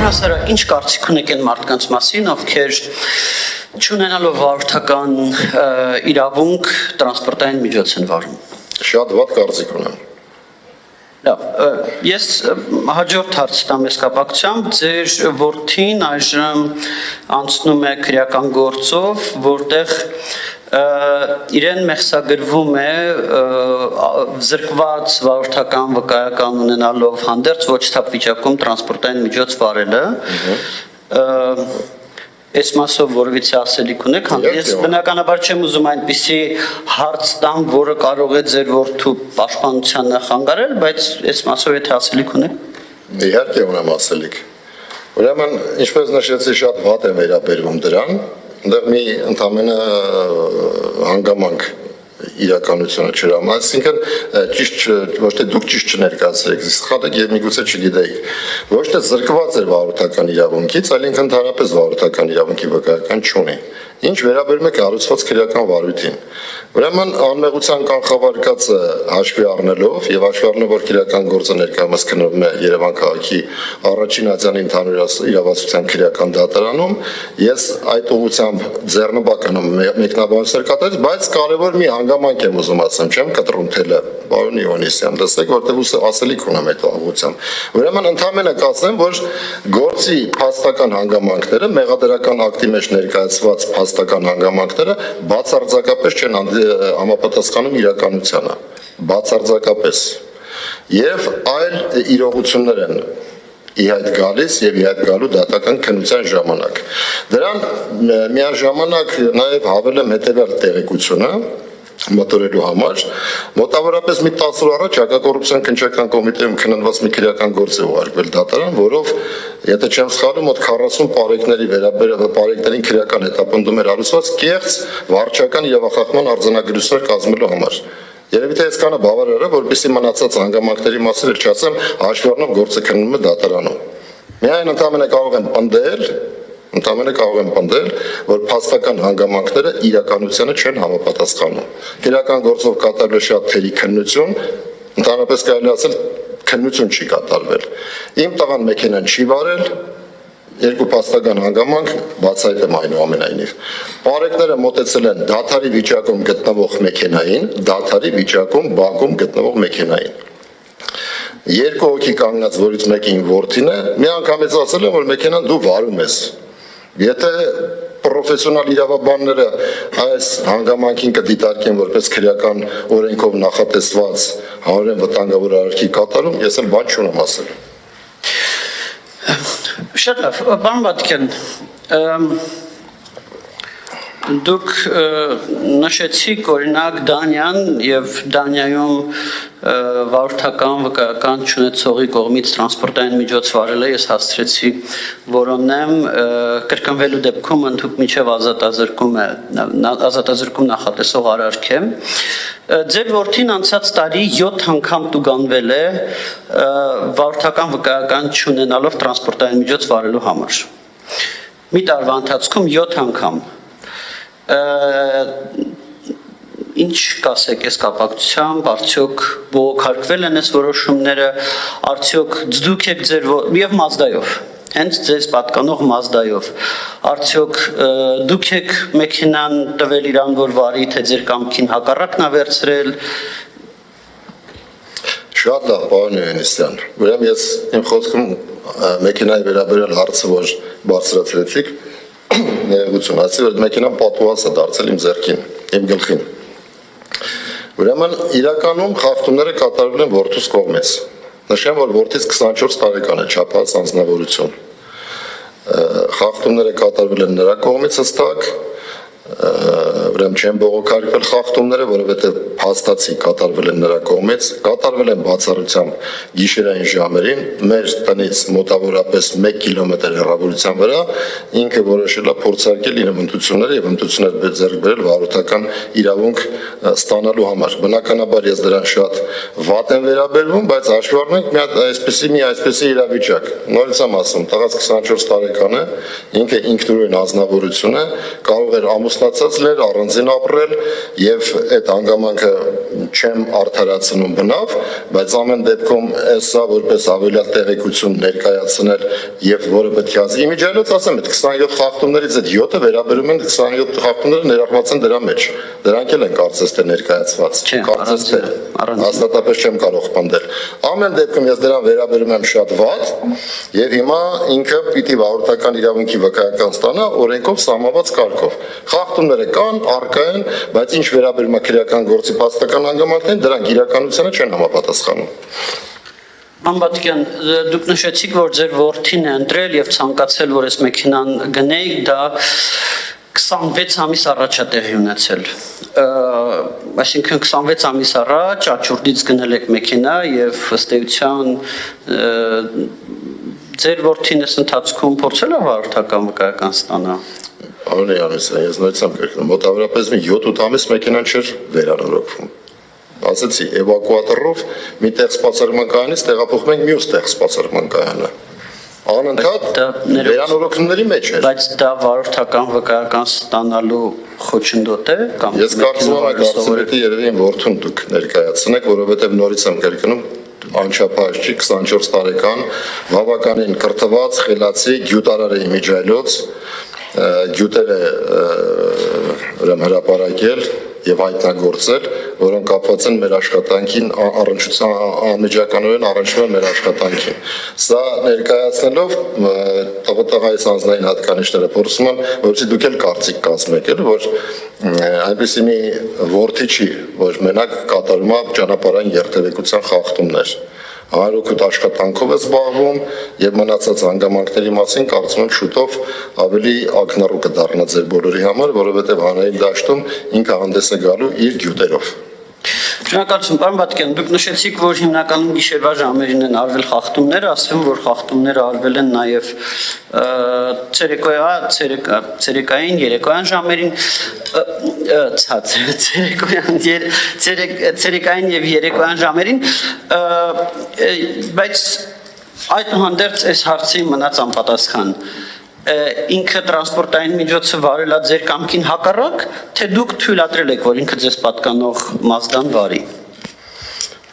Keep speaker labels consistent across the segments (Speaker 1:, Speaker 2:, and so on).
Speaker 1: Հասարակ ինչ կարծիք ունեք այն մարդկանց մասին, ովքեր չունենալով վարորդական իրավունք տրանսպորտային միջոց են վարում։
Speaker 2: Շատ վատ կարծիք ունեմ։
Speaker 1: Լավ, ես հաջորդ հարց տամ ես կապակցությամբ, ձեր որդին այժմ անցնում է քրեական գործով, որտեղ իրեն մեղսագրվում է զրկված վարորդական վկայական ունենալով հանդերձ ոչ թափ վիճակում տրանսպորտային միջոց վարելը, այս մասով որովիցի ասելիք ունեք, ես բնականաբար չեմ ուզում այնպիսի հարց տամ, որը կարող է ձեր որդու պաշտպանությանը խանգարել, բայց այս մասով եթե ասելիք ունեք։
Speaker 2: Իհարկե ունեմ ասելիք։ Ուրեմն, ինչպես նշեցի, շատ վատ է վերաբերվում դրան, այնտեղ մի ընդամենը հանգամանք իրականությունը չրամ, այսինքն ոչ թե դուք ճիշտ չներկայացրեք, սխալ եւ միգուցե չգիտեիք, ոչ թե զրկված էր վարորդական իրավունքից, այլ ինքն ընդհանրապես վարորդական իրավունքի վկայական չունի, ինչ վերաբերում է կառուցված քրեական վարույթին։ Ուրեմն անմեղության կանխավարկածը հաշվի առնելով եւ հաշվի առնելով, որ քրեական գործը ներկայումս քննվում է Երևան քաղաքի առաջին ատյանի ընդհանուր իրավասության քրեական դատարանում, ես այդ ուղղությամբ ձեռնբականում մեկնաբանություններ կատարել, բայց կարևոր մի հանգամանք եմ ուզում ասեմ, չեմ կտրում թելը, պարոն Իոնիսյան, տեսեք, որտեղ ասելիք ունեմ այդ ուղղությամբ։ Ուրեմն ընդհանրապես կասեմ, որ գործի փաստական հանգամանքները, մեղադրական ակտի մեջ ներկայացված փաստական հանգամանքները բացարձակապես չեն համապատասխանում իրականությանը, բացարձակապես, եւ այլ իրողություններ են ի հայտ գալիս եւ ի հայտ գալու դատական քննության ժամանակ։ Դրան միաժամանակ նաեւ հավել եմ հետեւյալ տեղեկությունը մոտորելու համար, մոտավորապես մի 10 օր առաջ հակակոռուպցիոն քննչական կոմիտեում քննված մի քրեական գործ է ուղարկվել դատարան, որով, եթե չեմ սխալվում, մոտ 40 պարեկների պարեկներին քրեական հետապնդում էր հարուցված կեղծ վարչական իրավախախտման արձանագրություններ կազմելու համար։ Երևի թե այսքանը բավարար է, որպեսզի մնացած հանգամանքների մասին չասեմ, հաշվի առնելով գործը քննվում է դատարանում։ Միայն ընդամենը կարող եմ պնդել, որ փաստական հանգամանքները իրականությանը չեն համապատասխանում։ Քրեական գործով կատարվել շատ թերի քննություն, ընդհանրապես կարելի ասել քննություն չի կատարվել։ Իմ տղան մեքենան չի վարել, երկու փաստական հանգամանք բացահայտեմ այնուամենայնիվ։ Պարեկները մոտեցել են դադարի վիճակում գտնվող մեքենային, դադարի վիճակում բակում գտնվող մեքենային։ Երկու հոգի կանգնած, որից մեկը իմ որդին է, մի անգամից ասել են, որ մեքենան դու վարում ես։ Եթե պրոֆեսիոնալ իրավաբանները այս հանգամանքին կդիտարկեն որպես քրեական օրենքով նախատեսված հանրային վտանգավոր արարքի կատարում, ես էլ բան չունեմ ասել։
Speaker 1: Շատ լավ, պարոն Բաթիկյան, դուք նշեցիք օրինակ Դանիան եւ Դանիայում վարորդական վկայական չունեցողի կողմից տրանսպորտային միջոց վարելը ես հասցրեցի որոնեմ կրկնվելու դեպքում ընդհանուր միջև ազատազրկում նախատեսող արարք է։ Ձեր որդին անցած տարի 7 անգամ տուգանվել է վարորդական վկայական չունենալով տրանսպորտային միջոց վարելու համար։ Մի տարվա ընթացքում 7 անգամ։ Ինչ կասեք այս կապակցությամբ, արդյոք բողոքարկվել են այս որոշումները, արդյոք դուք եք ձեր եւ Մազդայով, հենց ձեզ պատկանող Մազդայով, արդյոք դուք եք մեքենան տվել իրան, որ վարի, թե ձեր կամքին հակառակն ա վերցրել։
Speaker 2: Շատ լավ, պարոն Իոնիսյան, ուրեմն ես իմ խոսքում մեքենայի վերաբերյալ հարցը, որ բարձրացրեցիք, ներողություն, ասի, որ մեքենան պատուհաս է դարձել իմ ձեռքին, իմ գլխին։ Ուրեմն իրականում խախտումները կատարվել են որդուս կողմից։ Նշեմ, որ որդից 24 տարեկան է չափած անձնավորություն։ Խախտումները կատարվել են նրա կողմից հստակ, ուրեմն չեն բողոքարկվել խախտումները, որովհետև փաստացի կատարվել են նրա կողմից, կատարվել են բացառությամբ գիշերային ժամերին, մեր տնից մոտավորապես 1 կիլոմետր հեռավորության վրա, ինքը որոշել է փորձարկել իր հմտությունները եւ հմտություններ ձեռք բերել վարորդական իրավունք ստանալու համար։ Բնականաբար ես դրան շատ վատ եմ վերաբերվում, բայց հաշվի առնենք մի այսպիսի իրավիճակ։ Նորից եմ ասում, տղաս 24 տարեկան է, ինքը ինքնուրույն անձնավորություն է, կարող էր ամուսնացած լինել, առանձին ապրել եւ այդ հանգամանքը չեմ արդարացնում բնավ, բայց ամեն դեպքում էսա որպես ավելյալ տեղեկություն ներկայացնել եւ որը պետք է ասի իմիջիայլոց ասեմ այդ 27 խախտումներից այդ 7-ը վերաբերում են 27 խախտումները ներառված են դրա մեջ դրանք էլ են կարծես թե ներկայացված կարծես թե հաստատապես չեմ կարող պնդել ամեն դեպքում ես դրան վերաբերում եմ շատ վատ եւ հիմա ինքը պիտի վարորդական իրավունքի վկայական ստանա օրենքով սահմանված կարգով խախտումները կան առկա են բայց ինչ վերաբերում է քրեական գործի փաստական հանգամանքներին դրանք իրականությանը չեն համապատասխանում
Speaker 1: Ամբատկյան, դուք նշեցիք, որ ձեր որդին է ընտրել եւ ցանկացել, որ այս մեքենան գնեիք, դա 26 ամիս առաջ է տեղի ունեցել։ Այսինքն 26 ամիս առաջ աչուրդից գնել եք մեքենա եւ ըստ էության ձեր որդին այս ընթացքում փորձել է վարորդական վկայական ստանալ։
Speaker 2: Արոնի Անեսյան, ես նույնիսկ եմ կրկնում, մոտավորապես մի 7-8 ամիս մեքենան չէր վերանորոգվում։ Ասեցի, էվակուատորով մի տեղ սպասարկման կայանից տեղափոխում ենք մյուս տեղ սպասարկման կայանը։ Անընդհատ վերանորոգումների մեջ էր։
Speaker 1: Բայց դա վարորդական վկայական ստանալու խոչընդոտ է կամ
Speaker 2: Ես կարծում եմ, դարձի երևի այն որդուն դուք ներկայացնեք, որովհետև նորից եմ կրկնում անչափահաս չի 24 տարեկան, բավականին կրթված, խելացի, գյուտարար է իմիջայլոց, գյուտեր է հրապարակել եւ հայտնագործել, որոնք կապված են մեր աշխատանքին անմիջականորեն առնչվում են մեր աշխատանքին։ Սա ներկայացնելով տղայիս անձնային հատկանիշները փորձում եմ, որովհետեւ դուք էլ կարծիք կազմեք, որ այնպեսի մի որդի չի, որ մենակ կատարում է ճանապարհային երթևեկության խախտումներ։ Հանրօգուտ աշխատանքով է զբաղվում եւ մնացած հանգամանքների մասին կարծում եմ շուտով ավելի ակնառու կդառնա ձեր բոլորի համար, որովհետեւ հանրային դաշտում ինքը հանդես է գալու իր գյուտերով։
Speaker 1: Շնորհակալություն, պարոն Բատկյան, դուք նշեցիք, որ հիմնականում գիշերվա ժամերին են արվել խախտումները, ասեմ, որ խախտումները արվել են նաև ցերեկային, երեկոյան ժամերին, ցերեկային եւ երեկոյան ժամերին, բայց այդուհանդերձ այս հարցի մնաց անպատասխան։ Ինքը տրանսպորտային միջոցը վարել է ձեր կամքին հակառակ, թե դուք թույլատրել եք, որ ինքը ձեզ պատկանող Մազդան վարի։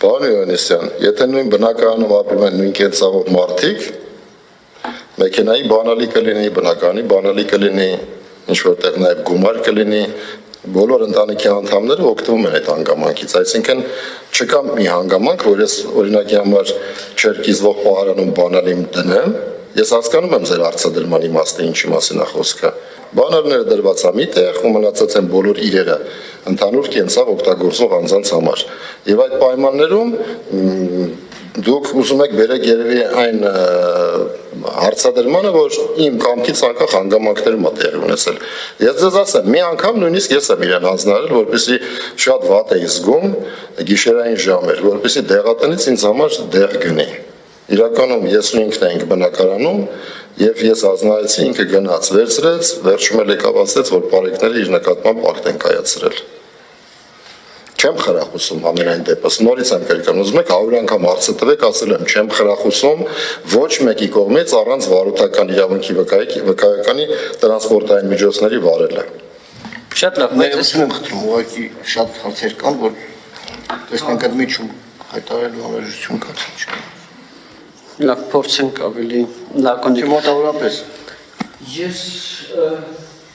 Speaker 2: Պարոն Հովհաննիսյան, եթե նույն բնակարանում ապրում են նույն կենցաղով մարդիկ, մեքենայի բանալի կլինի, բնականի բանալի կլինի, ինչ որտեղ նաև գումար կլինի, բոլոր ընտանիքի անդամները օգտվում են այդ հանգամանքից, այսինքն չկա մի հանգամանք, որ ես օրինակի համար չերկիզվող պահարանում բանալին դնեմ, ես հասկանում եմ ձեր հարցադրման իմաստը ինչի մասին է խոսքը։ Բանալները դրված է մի տեղ ու մնացած են բոլոր իրերը ընդհանուր կենցաղ օգտագործող անձանց համար։ Եվ այդ պայմաններում դուք ուզում եք բերեք երևի այն հարցադրմանը, որ իմ կամքից անկախ հանգամանքներում է տեղի ունեցել։ Ես ձեզ ասեմ, մի անգամ նույնիսկ ես եմ իրեն հանձնարարել, որպեսզի շատ վատ էի զգում գիշերային ժամեր, որպեսզի դեղատնից ինձ համար դեղ գնի։ Իրականում ես ու ինքն էինք բնակարանում եւ ես ազնայեցի ինքը գնաց վերցրեց վերջում էլ եկավ ասեց որ բարեկները իր նկատմամբ ակտ են կայացրել չեմ խրախուսում ամենայն դեպս նորից եմ կրկնում ուզում եք 100 անգամ հարցը տվեք ասել եմ չեմ խրախուսում ոչ մեկի կողմից առանց վարորդական իրավունքի վկայականի տրանսպորտային միջոցների վարելը
Speaker 1: շատ լավ
Speaker 3: ես եմ խնդրում ուղղակի շատ հարցեր կան որ տեսնենք այդ միջում հայտարարելու անհրաժեշտություն կա չէ
Speaker 1: Լավ, փորձենք ավելի լակոնիկ։
Speaker 3: Մոտավորապես։
Speaker 1: Ես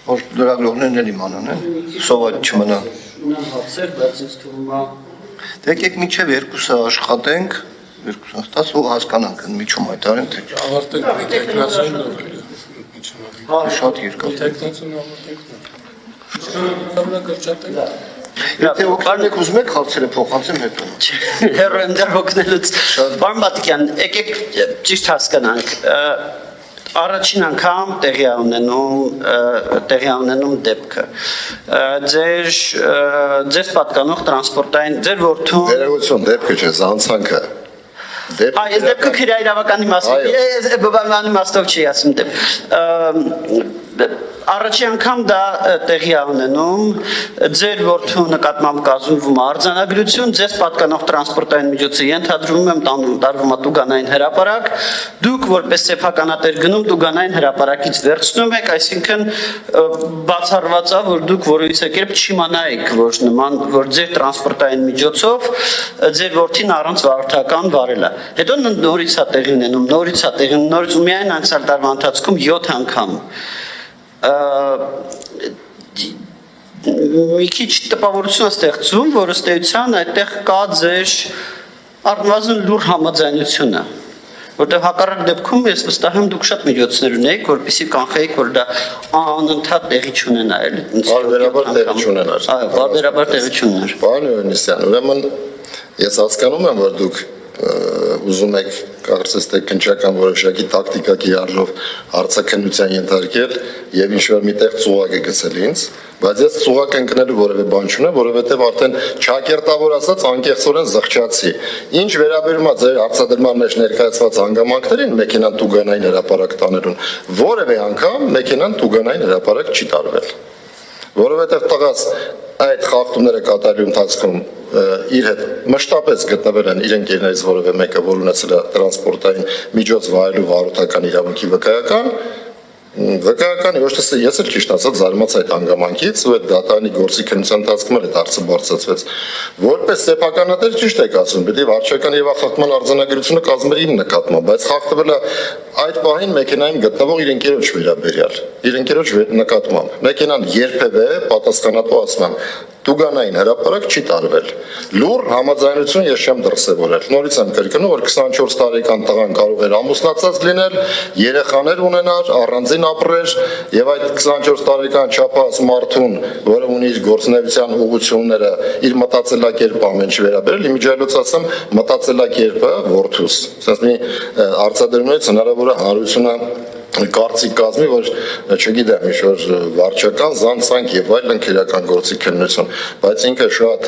Speaker 3: որ լրագրողներն էլ իմանան, սովորի չմնա։
Speaker 1: Ունեմ հարցեր, բայց ինձ թվում է
Speaker 3: Եկեք միջև երկուսը աշխատենք, երկուսը ստաց ու հասկանանք միջում հայտարարեն թե
Speaker 4: ավարտենք տեխնացիան
Speaker 3: հա շատ երկար։
Speaker 4: տեխնացիան ավարտենք։
Speaker 3: Եթե օգնեք ուզում եք հարցերը փոխանցեմ հետո։
Speaker 1: Հերո եմ դեռ օգնելուց։ Պարոն Բատկյան, եկեք ճիշտ հասկանանք։ Առաջին անգամ տեղի ունենում դեպքը։ Ձեզ պատկանող տրանսպորտային ձեր որդուն
Speaker 2: Ներողություն, դեպքը չէ, զանցանքը։
Speaker 1: Այս դեպքը քրեա իրավականի մասով չի ասում դեպք։ Առաջի անգամ դա տեղի է ունենում ձեր որդու նկատմամբ կազմվում արձանագրություն, ձեզ պատկանող տրանսպորտային միջոցը ենթադրվում եմ տարվում է տուգանային հրապարակ, դուք որպես սեփականատեր գնում տուգանային հրապարակից վերցնում եք, այսինքն բացառված է, որ դուք որևիցե կերպ չիմանայիք, որ ձեր տրանսպորտային միջոցով ձեր որդին առանց վարորդական վարել է։ Հետո նորից է տեղի ունենում, նորից ու միայն անցյալ տարվա ընթացքում 7 անգամ մի քիչ տպավորություն է ստեղծում, որ ըստ էության այդտեղ կա ձեր առնվազն լուր համաձայնությունը, որտեղ հակառակ դեպքում ես վստահ եմ դուք շատ միջոցներ ունեիք, որպեսզի կանխեիք, որ դա անընդհատ տեղի չունենա, էլի։
Speaker 2: Բարբերաբար տեղի չունենար։
Speaker 1: Այո, բարբերաբար տեղի չունենար։
Speaker 2: Պարոն Հովհաննիսյան, ուրեմն ես հասկանում եմ, որ դուք ուզում եք կարծես թե քննչական որոշակի տակտիկա կիրառելով հարցաքննության ենթարկել եւ ինչ-որ միտեղ ծուղակ է գցել ինձ, բայց ես ծուղակ ընկնելու որևէ բան չունեմ, որովհետեւ արդեն ճակերտավոր ասած անկեղծորեն զղջացի։ Ինչ վերաբերում է ձեր հարցադրման մեջ ներկայացված հանգամանքներին մեքենան տուգանային հրապարակ տանելուն, որևէ անգամ մեքենան տուգանային հրապարակ չի տարվել։ Որովհետեւ տղաս այդ խախտումները կատարելու ընթացքում իր հետ մշտապես գտնվել են իր ընկերներից որևէ մեկը, որ ունեցել է տրանսպորտային միջոց վարելու վարորդական իրավունքի վկայական, ոչ թե ես էլ ճիշտ ասած զարմացա այդ հանգամանքից ու այդ դատարանի գործի քննության ընթացքում էլ այդ հարցը բարձրացվեց։ Որպես սեփականատեր ճիշտ եք ասում, պիտի վարչական եւ ախախտման արձանագրությունը կազմել իմ նկատմամբ, բայց խախտվել է այդ պահին մեքենայում գտնվող իր ընկերոջ վերաբերյալ, իր ընկերոջ նկատմամբ։ Մեքենան երբևէ պատասխանատու ասում եմ տուգանային հրապարակ չի տարվել։ Լուր համաձայնություն ես չեմ դրսևորել։ Նորից եմ կրկնում, որ 24 տարեկան տղան կարող էր ամուսնացած լինել, երեխաներ ունենար, առանձին ապրեր եւ այդ 24 տարեկան չափած մարդուն, որը ունի իր գործունեության ուղղությունները, իր մտածելակերպը ամեն ինչ վերաբերել, իմիջիայլոց ասեմ, մտածելակերպը որդուս։ Ասես մի արծադրումից հնարավոր է հանրությունը կարծիք կազմի, որ չգիտեմ, ինչ-որ վարչական, զանցանք եւ այլն քրեական գործի քննություն, բայց ինքը շատ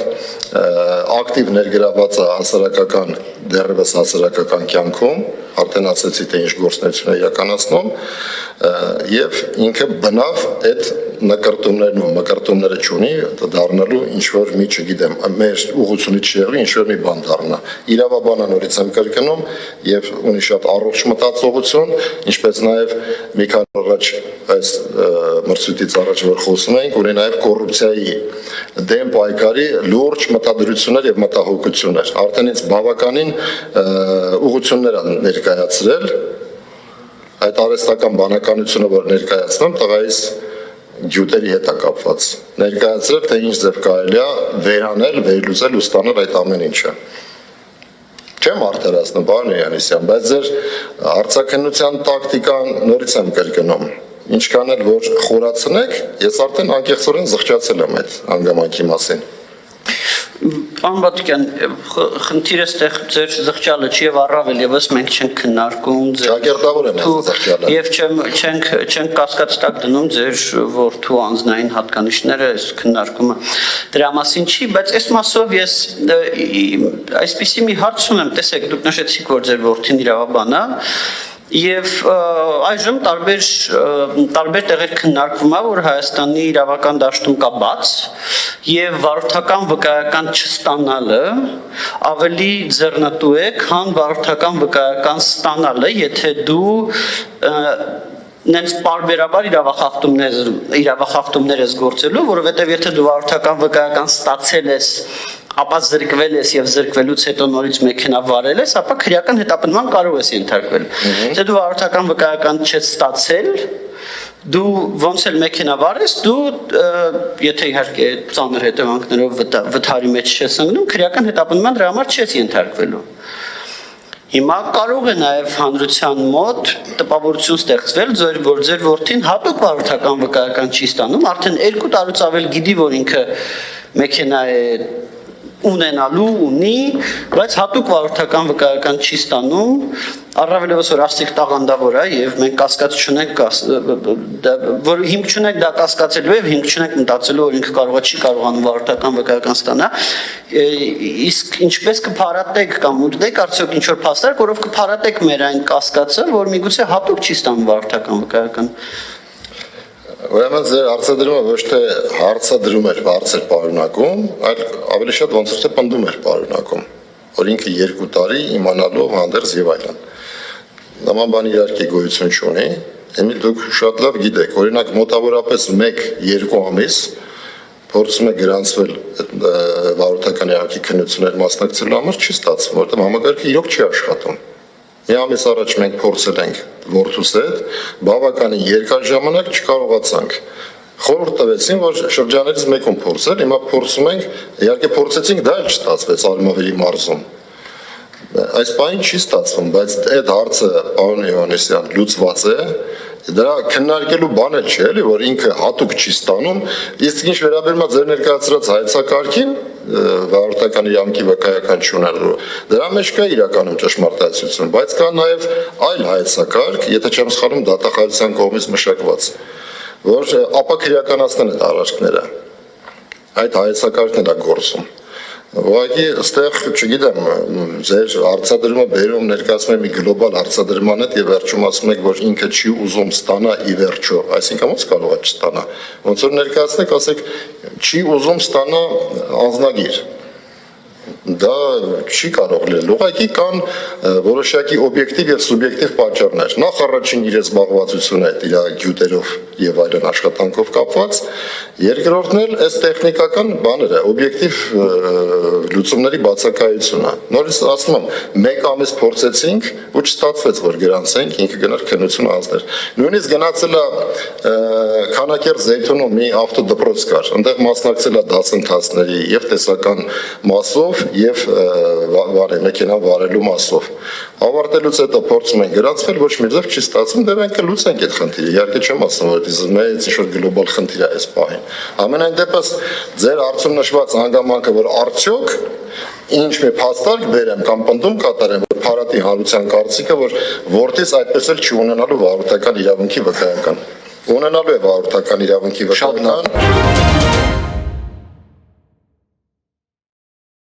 Speaker 2: ակտիվ ներգրաված է հասարակական, դեռևս հասարակական կյանքում, արդեն ասեցի, թե ինչ գործունեություն է իրականացնում, եւ ինքը բնավ այդ նկարտումներն ու մկարտումները չունի դառնալու ինչ-որ մի, չգիտեմ, մեր ուղղությունից չեղի ինչ-որ մի բան դառնա։ Իրավաբանը նորից եմ կրկնում եւ ունի շատ առողջ մտածողություն, ինչպես նաեւ մի քանի առաջ այս մրցույթից առաջ որ խոսում էինք, ունի նաեւ կոռուպցիայի դեմ պայքարի լուրջ մտադրություններ եւ մտահոգություններ։ Արդեն ինձ բավականին ուղղություններ են ներկայացրել այդ արհեստական բանականությունը, որ ներկայացնում տղայիս գյուտերի հետ է կապված։ Ներկայացրել, թե ինչ ձև կարելի է վերանել, վերլուծել ու ստանալ այդ ամեն ինչը։ Չեմ արդարացնում, պարոն Հովհաննիսյան, բայց ձեր հարցաքննության տակտիկան նորից եմ կրկնում։ Ինչքան էլ որ խորացնեք, ես արդեն անկեղծորեն զղջացել եմ այդ հանգամանքի մասին։
Speaker 1: Պարոն Բաթիկյան, խնդիրը ստեղ ձեր զղջալը չի եւ առավել եւս մենք չենք քննարկում
Speaker 2: Ճակերտավոր եմ զղջալը։
Speaker 1: Եվ չենք կասկած տակ դնում ձեր որդու անձնային հատկանիշները, այս քննարկումը դրա մասին չի, բայց այս մասով ես այսպիսի մի հարց ունեմ, տեսեք, դուք նշեցիք, որ ձեր որդին իրավաբան է, եւ այժմ տարբեր տեղեր քննարկվում է, որ Հայաստանի իրավական դաշտում կա բաց եւ վարորդական վկայական չստանալը ավելի ձեռնտու է, քան վարորդական վկայական ստանալը, եթե դու նենց պարբերաբար իրավախախտումներ ես գործելու, որովհետեւ եթե դու վարորդական վկայական ստացել ես ապա զրկվել ես եւ զրկվելուց հետո նորից մեքենա վարել ես, ապա քրեական հետապնդման կարող ես ենթարկվել։ Եթե դու վարորդական վկայական չես ստացել, դու ոնց էլ մեքենա վարես, դու եթե իհարկե ծանր հետևանքներով վթարի մեջ չես ընկնում, քրեական հետապնդման դրա համար չես ենթարկվելու։ Հիմա կարող է նաև հանրության մոտ տպավորություն ստեղծվել, որ ձեր որդին հատուկ վարորդական վկայական չի ստանում, արդեն 2 տարուց ավել գիտի, որ ինքը մեքենա է ունենալու ունի, բայց հատուկ վարորդական վկայական չի ստանում, առավելևս որ աստիճ տաղանդավոր է եւ մենք կասկած չունենք, որ հիմք չունենք դա կասկածելու եւ հիմք չունենք մտածելու, որ ինքը կարող է չի կարողանում վարորդական վկայական ստանա, իսկ ինչպես կփարատեք կամ ուտեք արդյոք ինչ որ փաստեր, որով կփարատեք մեր այն կասկածը, որ միգուցե հատուկ չի ստանում վարորդական վկայական։
Speaker 2: Ուրեմն ձեր հարցադրումը ոչ թե հարցադրում էր բարձր պարունակում, այլ ավելի շատ ոնց որ թե պնդում էր պարունակում, որ ինքը 2 տարի իմանալով հանդերձ եւ այլն։ Նման բան իհարկե գոյություն չունի, եմի դուք շատ լավ գիտեք, օրինակ մոտավորապես 1-2 ամիս փորձում է գրանցվել վարորդական իրավունքի քննություններ մասնակցելու համար չի ստացվում, որովհետեւ համակարգը իրոք չի աշխատում։ Մի ամիս առաջ մենք փորձել ենք որդուս հետ, բավականին երկար ժամանակ չկարողացանք։ Խորհուրդ տվեցին, որ շրջաններից մեկում փորձել, հիմա փորձում ենք, իհարկե փորձեցինք, դա էլ չստացվեց Արմավիրի մարզում։ Այս բանը չի ստացվում, բայց այդ հարցը պարոն Հովհաննիսյան լուծված է, դրա քննարկելու բան էլ չէ, էլի, որ ինքը հատուկ չի ստանում, իսկ ինչ վերաբերում է ձեր ներկայացրած հայեցակարգին, վարորդական իրավունքի վկայական չունենալու, դրա մեջ կա իրականում ճշմարտացիություն, բայց կա նաև այլ հայեցակարգ, եթե չեմ սխալվում, դատախազության կողմից մշակված, որ ապա քրեականացնեն այդ արարքները։ Այդ հայեցակարգն է գործում։ Ուղղակի այստեղ, չգիտեմ, ձեր հարցադրումը բերում ներկայացնում է մի գլոբալ հարցադրման հետ եւ վերջում ասում եք, որ ինքը չի ուզում ստանա ի վերջո, այսինքն ո՞նց կարող է չստանա։ Ոնց որ ներկայացնեք, ասեք, չի ուզում ստանա անձնագիր։ Դա չի կարող լինել։ Ուղղակի կան որոշակի օբյեկտիվ եւ սուբյեկտիվ պատճառներ։ Նախ առաջին իր զբաղվածությունը այդ իր գյուտերով եւ այլն աշխատանքով կապված, երկրորդն էլ այս տեխնիկական բաները, օբյեկտիվ լուծումների բացակայությունը։ Նորից ասում եմ, 1 ամիս փորձեցինք ու չստացվեց, որ գրանցենք, ինքը գնար քննություն անցներ։ Նույնիսկ գնացել է Քանաքեռ Զեյթունում մի ավտոդպրոց կար, այնտեղ մասնակցել է դասընթացների եւ տեսական մասով եւ մեքենա վարելու մասով։ Ավարտելուց հետո փորձում են գրանցվել, ոչ մի ձև չի ստացվում, դե մենք կլուծենք այդ խնդիրը։ Իհարկե չեմ ասում, որ դա մեծ ինչ-որ գլոբալ խնդիր է այս պահին։ Ամենայն դեպս ձեր հարցում նշված հանգամանքը, որ արդյոք ինչ մի փաստարկ բերեմ կամ պնդում կատարեմ, որ Փարատի հանրության կարծիքը, որ որդիս այդպես էլ չի ունենալու վարորդական իրավունքի վկայական։ Ունենալու է վարորդական իրավունքի վկայական։